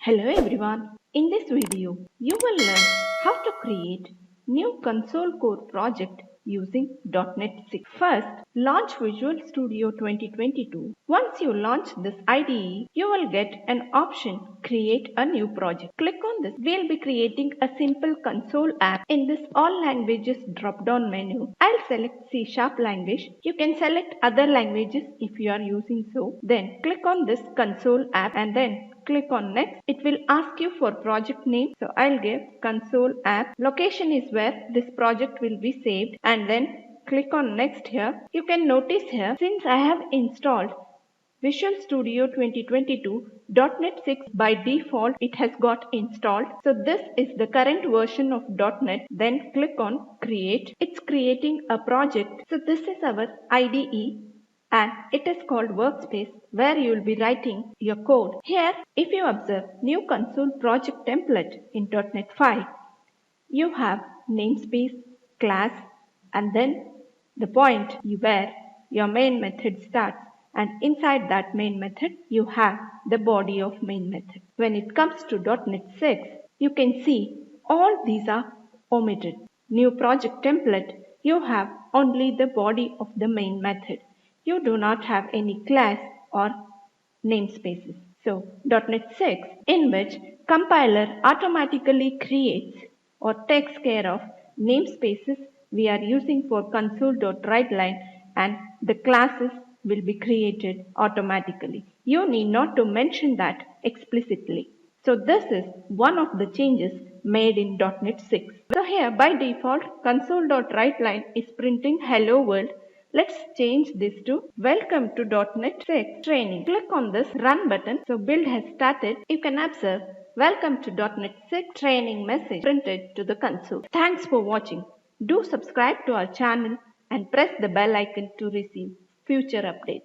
Hello everyone. In this video, you will learn how to create new console core project using .NET 6. First, launch Visual Studio 2022. Once you launch this IDE, you will get an option Create a new project. Click on this. We'll be creating a simple console app. In this All Languages drop-down menu, I'll select C# language. You can select other languages if you are using so. Then click on this console app and then click on next. It will ask you for project name. So I'll give console app. Location is where this project will be saved and then click on next here. You can notice here since I have installed Visual Studio 2022 .NET 6 by default it has got installed. So this is the current version of .NET. Then click on create. It's creating a project. So this is our IDE and it is called Workspace where you will be writing your code. Here if you observe new console project template in .NET 5, you have namespace, class and then the point where your main method starts, and inside that main method you have the body of main method. When it comes to .NET 6, you can see all these are omitted. New project template, you have only the body of the main method. You do not have any class or namespaces. So .NET 6, in which compiler automatically creates or takes care of namespaces, we are using for console.writeline and the classes will be created automatically. You need not to mention that explicitly. So this is one of the changes made in .NET 6. So here by default console.writeline is printing hello world. Let's change this to welcome to .NET 6 training. Click on this run button. So build has started. You can observe welcome to .NET 6 training message printed to the console. Thanks for watching. Do subscribe to our channel and press the bell icon to receive future updates.